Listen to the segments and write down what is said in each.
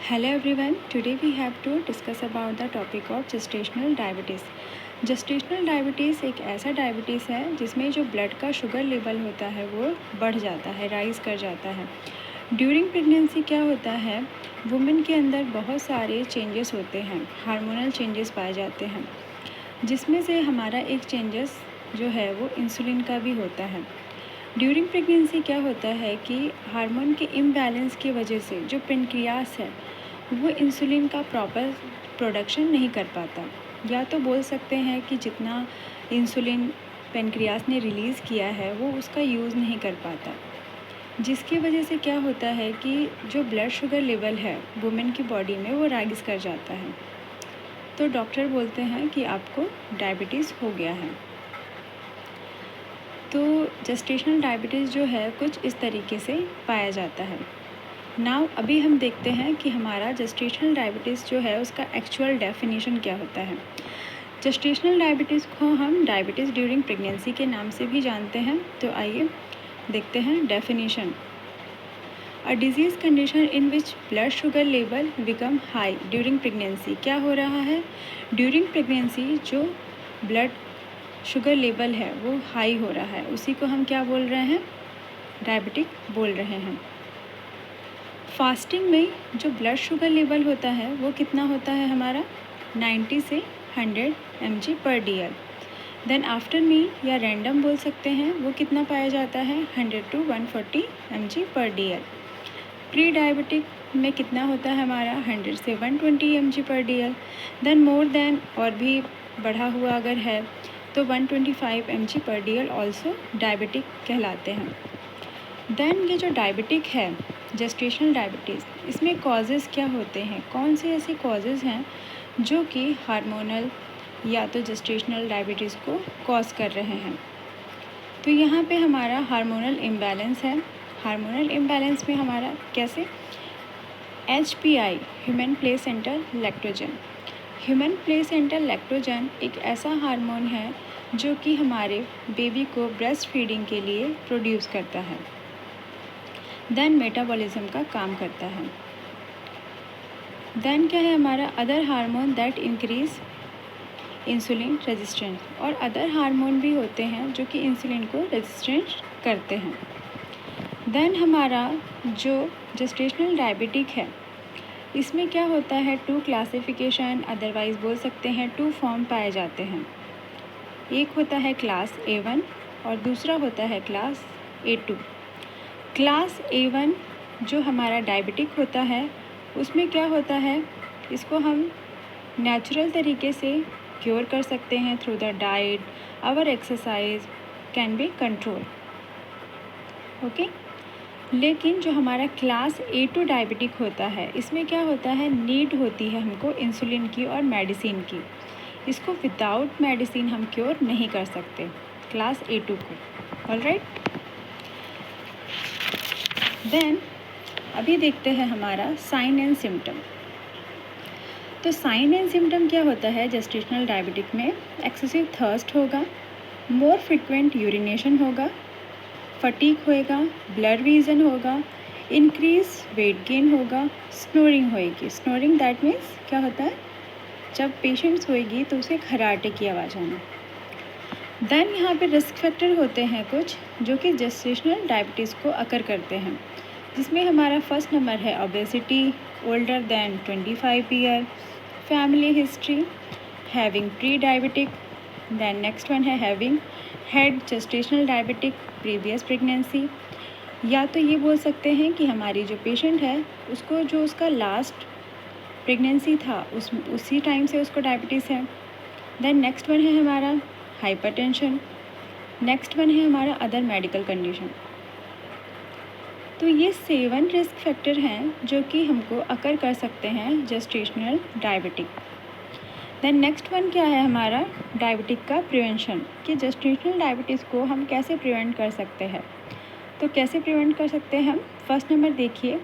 Hello everyone, today we have to discuss about the topic of gestational diabetes. Gestational diabetes एक ऐसा diabetes है जिसमें जो blood का शुगर लेवल होता है वो बढ़ जाता है, राइज़ कर जाता है. ड्यूरिंग प्रेगनेंसी क्या होता है, वुमेन के अंदर बहुत सारे चेंजेस होते हैं, हार्मोनल चेंजेस पाए जाते हैं, जिसमें से हमारा एक चेंजेस जो है वो इंसुलिन का भी होता है. ड्यूरिंग प्रेगनेंसी क्या होता है कि हार्मोन के इम्बैलेंस की वजह से जो पेनक्रियास है वो इंसुलिन का प्रॉपर प्रोडक्शन नहीं कर पाता, या तो बोल सकते हैं कि जितना इंसुलिन पेनक्रियास ने रिलीज़ किया है वो उसका यूज़ नहीं कर पाता, जिसकी वजह से क्या होता है कि जो ब्लड शुगर लेवल है वुमेन की बॉडी में वो राइज़ कर जाता है. तो डॉक्टर बोलते हैं कि आपको डायबिटीज़ हो गया है. तो जेस्टेशनल डायबिटीज़ जो है कुछ इस तरीके से पाया जाता है. नाउ अभी हम देखते हैं कि हमारा जेस्टेशनल डायबिटीज़ जो है उसका एक्चुअल डेफिनेशन क्या होता है. जेस्टेशनल डायबिटीज़ को हम डायबिटीज़ ड्यूरिंग प्रेगनेंसी के नाम से भी जानते हैं. तो आइए देखते हैं definition. A disease condition in which blood sugar level become high during pregnancy. क्या हो रहा है, ड्यूरिंग प्रेगनेंसी जो ब्लड शुगर लेवल है वो हाई हो रहा है, उसी को हम क्या बोल रहे हैं, डायबिटिक बोल रहे हैं. फास्टिंग में जो ब्लड शुगर लेवल होता है वो कितना होता है हमारा, 90 से 100 mg पर DL. देन आफ्टर मील या रैंडम बोल सकते हैं, वो कितना पाया जाता है, 100 to 140 mg पर DL. प्री डायबिटिक में कितना होता है हमारा, 100 से 120 mg पर DL. देन मोर देन और भी बढ़ा हुआ अगर है तो 125 mg पर DL ऑल्सो डायबिटिक कहलाते हैं. देन ये जो डायबिटिक है जेस्टेशनल डायबिटीज़, इसमें कॉजेज़ क्या होते हैं, कौन से ऐसे कॉजेज़ हैं जो कि हार्मोनल या तो जेस्टेशनल डायबिटीज़ को कॉज कर रहे हैं. तो यहाँ पे हमारा हार्मोनल इम्बैलेंस है. हार्मोनल इम्बैलेंस में हमारा कैसे, HPI human placental lactogen. Human placental lactogen एक ऐसा हार्मोन है जो कि हमारे बेबी को ब्रेस्ट फीडिंग के लिए प्रोड्यूस करता है. देन मेटाबॉलिज्म का काम करता है. देन क्या है हमारा other hormone that increase insulin resistance. और अदर हार्मोन भी होते हैं जो कि इंसुलिन को रेजिस्टेंस करते हैं. देन हमारा जो जेस्टेशनल डायबिटिक है इसमें क्या होता है, 2 क्लासिफिकेशन अदरवाइज़ बोल सकते हैं 2 फॉर्म पाए जाते हैं. एक होता है क्लास A1 और दूसरा होता है क्लास A2. क्लास A1 जो हमारा डायबिटिक होता है उसमें क्या होता है, इसको हम नेचुरल तरीके से क्योर कर सकते हैं through the diet, our exercise can be control. Okay. लेकिन जो हमारा क्लास A2 डायबिटिक होता है इसमें क्या होता है, नीड होती है हमको इंसुलिन की और मेडिसिन की. इसको विदाउट मेडिसिन हम क्योर नहीं कर सकते क्लास A2 को. ऑलराइट. देन अभी देखते हैं हमारा साइन एंड सिम्टम. तो साइन एंड सिम्टम क्या होता है जेस्टेशनल डायबिटिक में, एक्सेसिव थर्स्ट होगा, मोर फ्रिक्वेंट यूरिनेशन होगा, फटीग होएगा, ब्लड विजन होगा, इंक्रीज वेट गेन होगा, स्नोरिंग होएगी. स्नोरिंग दैट मीन्स क्या होता है, जब पेशेंट्स होएगी तो उसे खर्राटे की आवाज़ आना. देन यहाँ पे रिस्क फैक्टर होते हैं कुछ जो कि जेस्टेशनल डायबिटीज़ को अकर करते हैं, जिसमें हमारा फर्स्ट नंबर है obesity, older than 25 year, family history, having pre diabetic. Then next one है having had gestational diabetic previous pregnancy. या तो ये बोल सकते हैं कि हमारी जो पेशेंट है उसको जो उसका लास्ट प्रेगनेंसी था उसी टाइम से उसको डायबिटीज़ है. देन नेक्स्ट वन है हमारा हाइपरटेंशन. नेक्स्ट वन है हमारा अदर मेडिकल कंडीशन. तो ये 7 रिस्क फैक्टर हैं जो कि हमको अकर कर सकते हैं gestational diabetic. Then next one क्या है हमारा डायबिटिक का प्रिवेंशन, कि जेस्टेशनल डायबिटीज़ को हम कैसे प्रिवेंट कर सकते हैं. तो कैसे प्रिवेंट कर सकते हैं हम, फर्स्ट नंबर देखिए,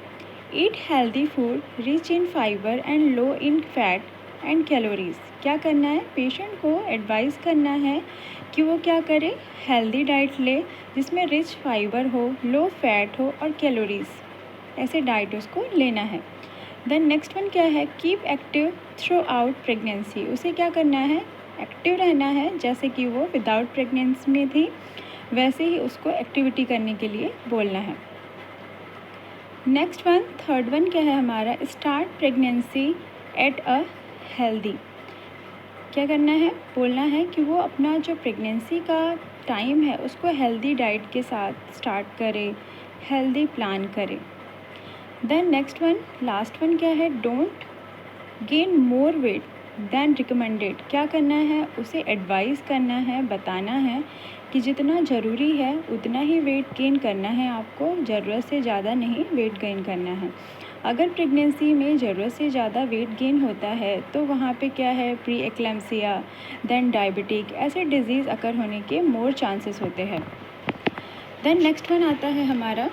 eat healthy food rich in fibre and low in fat and calories. क्या करना है, पेशेंट को एडवाइस करना है कि वो क्या करे, हेल्दी डाइट ले जिसमें रिच फाइबर हो, लो फैट हो और कैलोरीज़, ऐसे डाइट उसको लेना है. देन नेक्स्ट वन क्या है, keep active through out pregnancy. उसे क्या करना है, एक्टिव रहना है, जैसे कि वो विदाउट प्रेगनेंसी में थी वैसे ही उसको एक्टिविटी करने के लिए बोलना है। नेक्स्ट वन, थर्ड वन क्या है हमारा, start pregnancy at a healthy. क्या करना है, बोलना है कि वो अपना जो प्रेगनेंसी का टाइम है उसको हेल्दी डाइट के साथ स्टार्ट करे, हेल्दी प्लान करे। Then next one, last one क्या है, don't gain more weight than recommended. क्या करना है, उसे एडवाइस करना है, बताना है कि जितना ज़रूरी है उतना ही वेट गेन करना है आपको, ज़रूरत से ज़्यादा नहीं वेट गेन करना है। अगर प्रेगनेंसी में ज़रूरत से ज़्यादा वेट गेन होता है तो वहाँ पे क्या है, प्री एक्लेम्सिया देन डायबिटिक ऐसे डिजीज़ अकर होने के मोर चांसेस होते हैं। देन नेक्स्ट वन आता है हमारा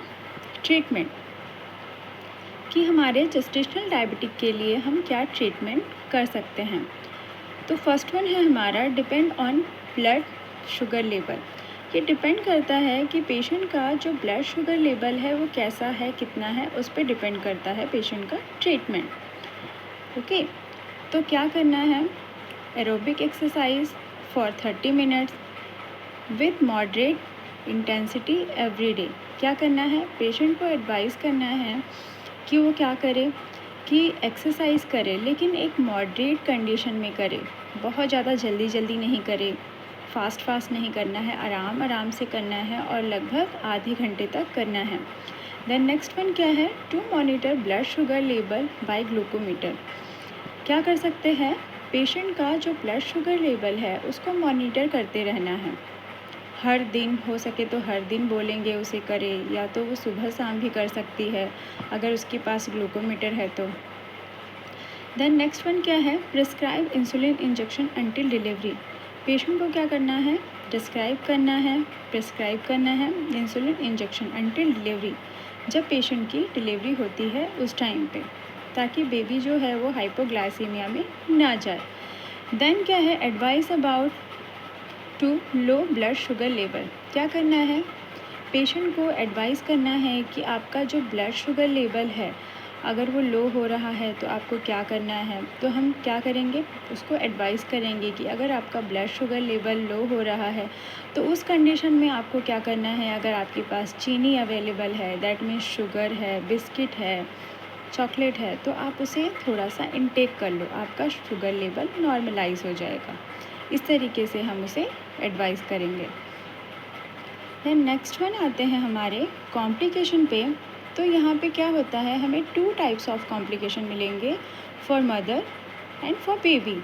ट्रीटमेंट, कि हमारे जेस्टेशनल डायबिटिक के लिए हम क्या ट्रीटमेंट कर सकते हैं। तो फर्स्ट वन है हमारा depend on blood sugar level. ये डिपेंड करता है कि पेशेंट का जो ब्लड शुगर लेवल है वो कैसा है, कितना है, उस पर डिपेंड करता है पेशेंट का ट्रीटमेंट। ओके, तो क्या करना है, aerobic exercise for 30 minutes with moderate intensity every day. क्या करना है, पेशेंट को एडवाइस करना है कि वो क्या करे, कि एक्सरसाइज करे लेकिन एक मॉडरेट कंडीशन में करे, बहुत ज़्यादा जल्दी जल्दी नहीं करे, फास्ट नहीं करना है, आराम आराम से करना है और लगभग आधे घंटे तक करना है। देन नेक्स्ट वन क्या है, to monitor blood sugar level by glucometer. क्या कर सकते हैं, पेशेंट का जो ब्लड शुगर लेवल है उसको मॉनिटर करते रहना है, हर दिन हो सके तो हर दिन बोलेंगे उसे करे, या तो वो सुबह शाम भी कर सकती है अगर उसके पास ग्लूकोमीटर है तो। देन नेक्स्ट वन क्या है, prescribe insulin injection until delivery. Patient को क्या करना है, प्रिस्क्राइब करना है इंसुलिन इंजेक्शन अंटिल डिलीवरी, जब पेशेंट की डिलीवरी होती है उस टाइम पे, ताकि बेबी जो है वो हाइपोग्लाइसीमिया में ना जाए। देन क्या है, advice about to low blood sugar level. क्या करना है, पेशेंट को एडवाइस करना है कि आपका जो ब्लड शुगर लेवल है अगर वो लो हो रहा है तो आपको क्या करना है। तो हम क्या करेंगे, उसको एडवाइस करेंगे कि अगर आपका ब्लड शुगर लेवल लो हो रहा है तो उस कंडीशन में आपको क्या करना है, अगर आपके पास चीनी अवेलेबल है, दैट मीन्स शुगर है, बिस्किट है, चॉकलेट है, तो आप उसे थोड़ा सा इनटेक कर लो, आपका शुगर लेवल नॉर्मलाइज हो जाएगा। इस तरीके से हम उसे एडवाइस करेंगे। देन नेक्स्ट वन आते हैं हमारे कॉम्प्लिकेशन पे। तो यहाँ पे क्या होता है, हमें 2 टाइप्स ऑफ कॉम्प्लिकेशन मिलेंगे, for mother and for baby.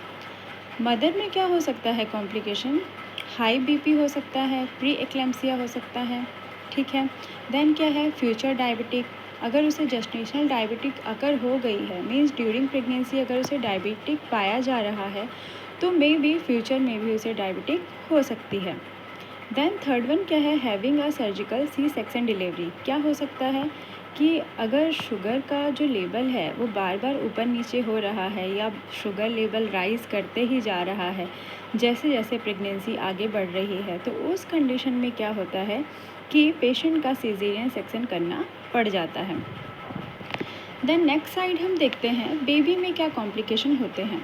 Mother में क्या हो सकता है कॉम्प्लिकेशन, हाई बीपी हो सकता है, प्री एक्लेम्सिया हो सकता है, ठीक है। देन क्या है, फ्यूचर डायबिटिक, अगर उसे जेस्टेशनल डायबिटिक अगर हो गई है, मीन्स ड्यूरिंग प्रेगनेंसी अगर उसे डायबिटिक पाया जा रहा है तो मे भी फ्यूचर में भी उसे डायबिटिक हो सकती है। देन थर्ड वन क्या है, having a surgical C section delivery. क्या हो सकता है कि अगर शुगर का जो लेवल है वो बार बार ऊपर नीचे हो रहा है या शुगर लेवल राइज़ करते ही जा रहा है जैसे जैसे प्रेगनेंसी आगे बढ़ रही है, तो उस कंडीशन में क्या होता है कि पेशेंट का सीजेरियन सेक्शन करना पड़ जाता है। देन नेक्स्ट साइड हम देखते हैं बेबी में क्या कॉम्प्लिकेशन होते हैं।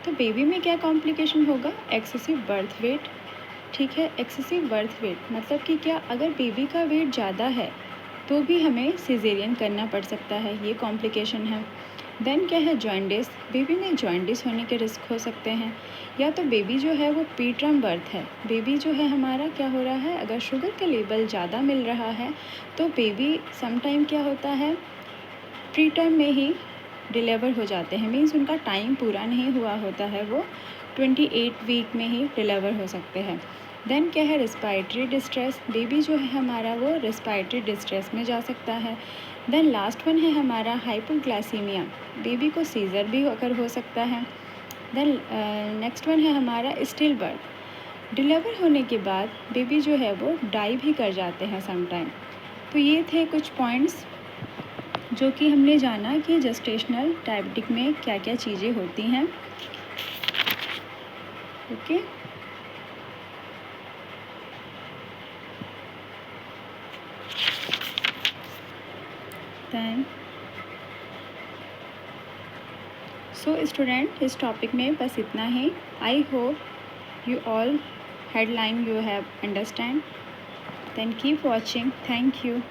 तो बेबी में क्या कॉम्प्लिकेशन होगा, एक्सेसिव बर्थ वेट, ठीक है। एक्सेसिव बर्थ वेट मतलब कि क्या, अगर बेबी का वेट ज़्यादा है तो भी हमें सिजेरियन करना पड़ सकता है, ये कॉम्प्लिकेशन है। देन क्या है, जॉइंटिस, बेबी में जॉइंटिस होने के रिस्क हो सकते हैं। या तो बेबी जो है वो प्रीटर्म बर्थ है, बेबी जो है हमारा क्या हो रहा है, अगर शुगर का लेवल ज़्यादा मिल रहा है तो बेबी समटाइम क्या होता है, प्रीटर्म में ही डिलीवर हो जाते हैं, मीन्स उनका टाइम पूरा नहीं हुआ होता है, वो 28 वीक में ही डिलीवर हो सकते हैं। देन क्या है, रिस्पायरेटरी डिस्ट्रेस, बेबी जो है हमारा वो रिस्पायरेटरी डिस्ट्रेस में जा सकता है। देन लास्ट वन है हमारा हाइपोग्लाइसीमिया, बेबी को सीज़र भी अगर हो सकता है। देन नेक्स्ट वन है हमारा स्टिल बर्थ, डिलीवर होने के बाद बेबी जो है वो डाई भी कर जाते हैं समटाइम। तो ये थे कुछ पॉइंट्स जो कि हमने जाना कि जेस्टेशनल डायबिटिक में क्या क्या चीज़ें होती हैं। ओके, थैंक सो स्टूडेंट, इस टॉपिक में बस इतना ही। I hope you all headline you have understand. Then keep watching. Thank you.